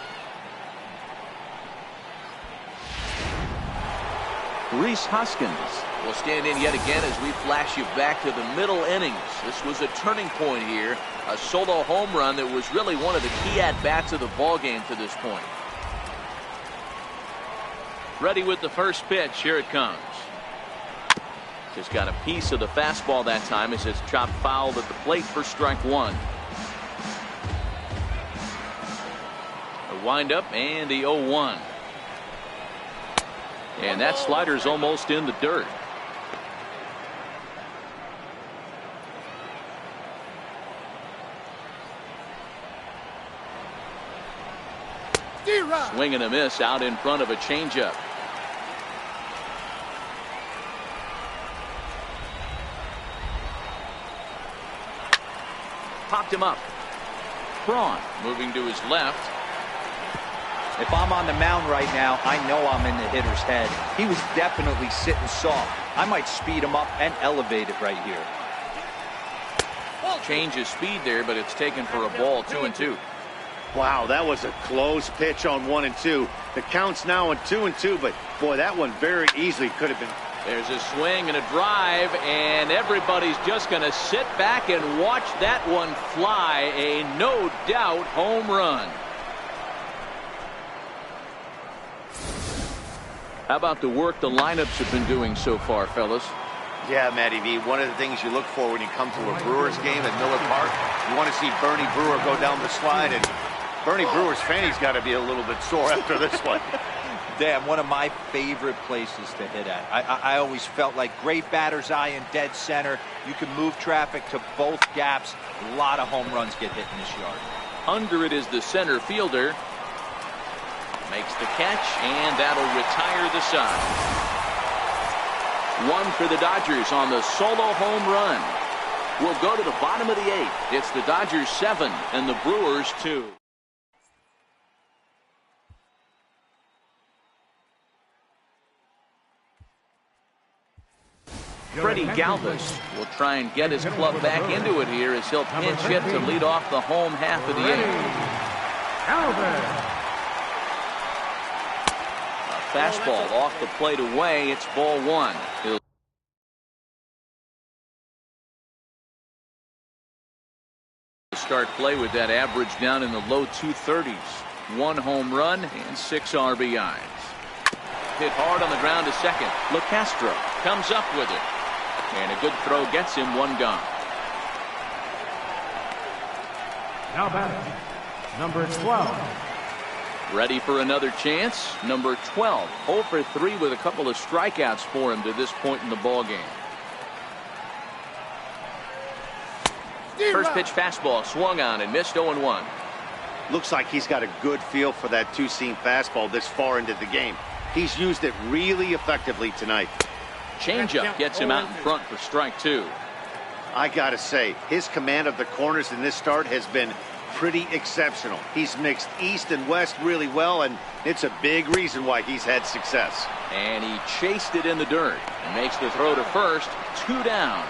Rhys Hoskins will stand in yet again as we flash you back to the middle innings. This was a turning point here. A solo home run that was really one of the key at-bats of the ballgame to this point. Ready with the first pitch. Here it comes. Just got a piece of the fastball that time as it's chopped foul at the plate for strike one. A windup and the 0-1. And that slider's almost in the dirt. Swing and a miss out in front of a changeup. Popped him up. Braun moving to his left. If I'm on the mound right now, I know I'm in the hitter's head. He was definitely sitting soft. I might speed him up and elevate it right here. Change his speed there, but it's taken for a ball. 2-2. Wow, that was a close pitch on 1-2. The count's now on 2-2, but boy, that one very easily could have been. There's a swing and a drive, and everybody's just going to sit back and watch that one fly. A no doubt home run. How about the work the lineups have been doing so far, fellas? Yeah, Matty V, one of the things you look for when you come to a Brewers game at Miller Park, you want to see Bernie Brewer go down the slide, and Bernie Brewer's fanny's got to be a little bit sore after this one. Damn, one of my favorite places to hit at. I always felt like great batter's eye in dead center. You can move traffic to both gaps. A lot of home runs get hit in this yard. Under it is the center fielder. Makes the catch, and that'll retire the side. One for the Dodgers on the solo home run. We'll go to the bottom of the 8th. It's the Dodgers 7 and the Brewers 2. Freddie Galvis will try and get his club back into it here as he'll pinch hit to lead off the home half of the eighth. A fastball off the plate away. It's ball one. He'll start play with that average down in the low 230s. 1 home run and 6 RBIs. Hit hard on the ground to second. LeCastro comes up with it. And a good throw gets him 1 gone. Now batting, number 12. Ready for another chance. Number 12. 0 for 3 with a couple of strikeouts for him to this point in the ball game. First pitch fastball swung on and missed 0-1. Looks like he's got a good feel for that two-seam fastball this far into the game. He's used it really effectively tonight. Changeup gets him out in front for strike 2. I gotta say, his command of the corners in this start has been pretty exceptional. He's mixed east and west really well, and it's a big reason why he's had success. And he chased it in the dirt and makes the throw to first. 2 down.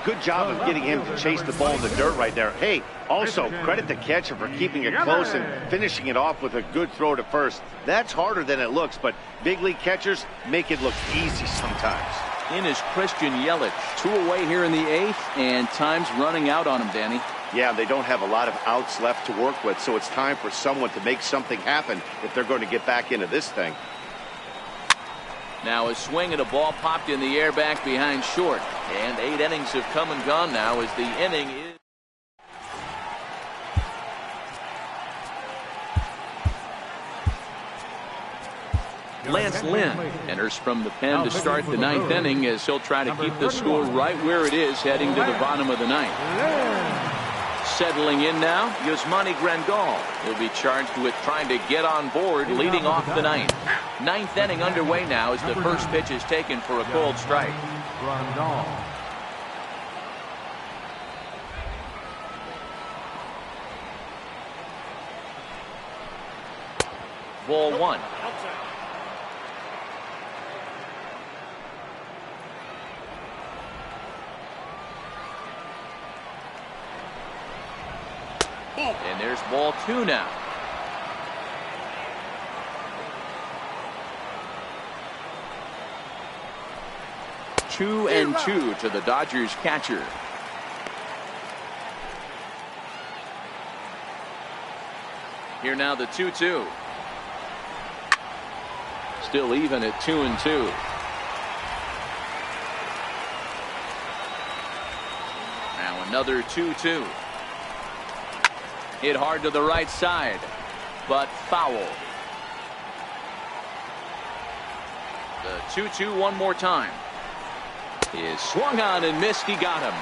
Good job of getting him to chase the ball in the dirt right there. Hey, also credit the catcher for keeping it close and finishing it off with a good throw to first. That's harder than it looks, but big league catchers make it look easy sometimes. In is Christian Yelich. 2 away here in the 8th, and time's running out on him, Danny. Yeah, they don't have a lot of outs left to work with, so it's time for someone to make something happen if they're going to get back into this thing. Now a swing and a ball popped in the air back behind short. And 8 innings have come and gone now as the inning is. Lance Lynn enters from the pen to start the 9th inning as he'll try to keep the score right where it is heading to the bottom of the 9th. Settling in now, Yasmani Grandal. He'll be charged with trying to get on board leading off the 9th. 9th inning underway now as the first pitch is taken for a cold strike. Ball 1. And there's ball 2 now. Two and 2 to the Dodgers catcher. Here now the 2-2. Still even at 2-2. Now another 2-2. Hit hard to the right side, but foul. The 2-2 one more time. Is swung on and missed. He got him.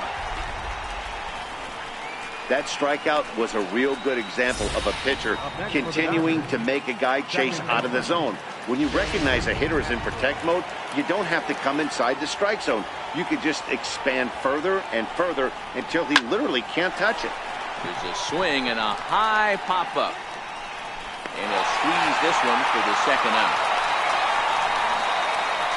That strikeout was a real good example of a pitcher continuing to make a guy chase out of the zone. When you recognize a hitter is in protect mode, you don't have to come inside the strike zone. You can just expand further and further until he literally can't touch it. There's a swing and a high pop-up. And he'll squeeze this one for the second out.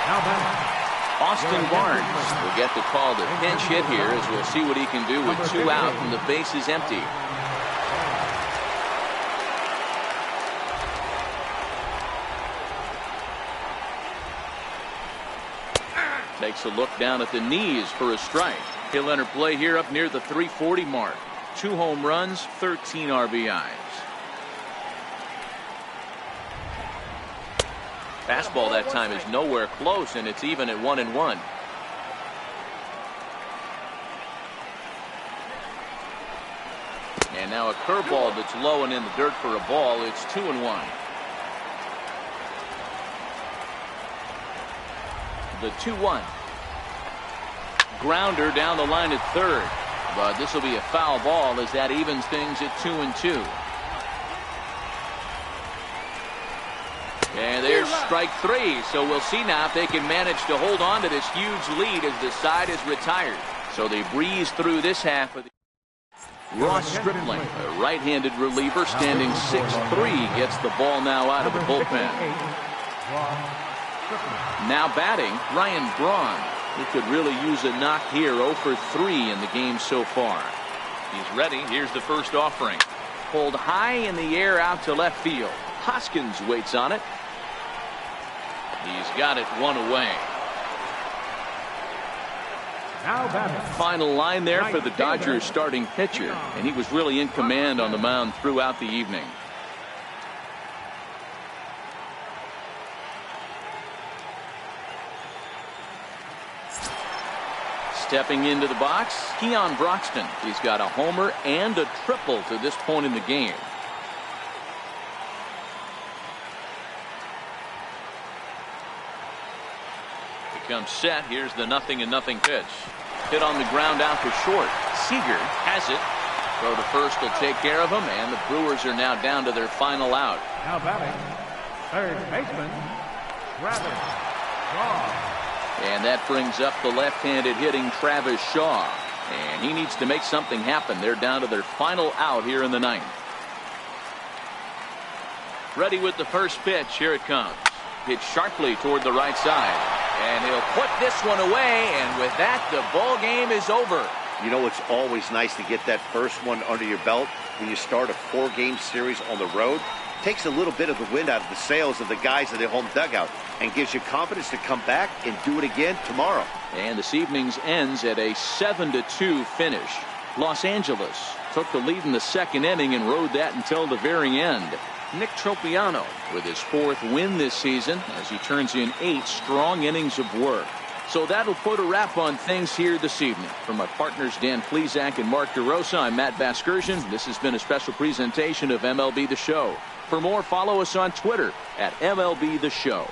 Now back, Austin Barnes will get the call to pinch hit here as we'll see what he can do with 2 out and the base is empty. Takes a look down at the knees for a strike. He'll enter play here up near the 340 mark. 2 home runs, 13 RBIs. Fastball that time is nowhere close, and it's even at 1-1. And now a curveball that's low and in the dirt for a ball. It's 2-1. The 2-1. Grounder down the line at third. But this will be a foul ball as that evens things at 2-2. And there's strike 3. So we'll see now if they can manage to hold on to this huge lead as the side is retired. So they breeze through this half of the. Ross Stripling, a right-handed reliever standing 6'3", gets the ball now out of the bullpen. Now batting, Ryan Braun. He could really use a knock here. 0 for 3 in the game so far. He's ready. Here's the first offering. Pulled high in the air out to left field. Hoskins waits on it. He's got it one away. Now batting. Final line there for the Dodgers starting pitcher, and he was really in command on the mound throughout the evening. Stepping into the box, Keon Broxton. He's got a homer and a triple to this point in the game. Becomes set. Here's the 0-0 pitch. Hit on the ground out to short. Seager has it. Throw to first will take care of him, and the Brewers are now down to their final out. Now batting, third baseman, Travis Shaw. And that brings up the left-handed hitting Travis Shaw. And he needs to make something happen. They're down to their final out here in the ninth. Ready with the first pitch. Here it comes. Hit sharply toward the right side. And he'll put this one away. And with that, the ball game is over. You know, it's always nice to get that first one under your belt when you start a 4-game series on the road. Takes a little bit of the wind out of the sails of the guys in the home dugout and gives you confidence to come back and do it again tomorrow. And this evening's ends at a 7-2 finish. Los Angeles took the lead in the second inning and rode that until the very end. Nick Tropiano with his 4th win this season as he turns in 8 strong innings of work. So that'll put a wrap on things here this evening. From my partners Dan Plesac and Mark DeRosa, I'm Matt Vasgersian. This has been a special presentation of MLB The Show. For more, follow us on Twitter at MLB The Show.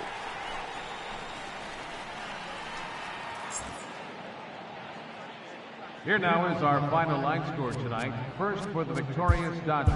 Here now is our final line score tonight. First for the victorious Dodgers.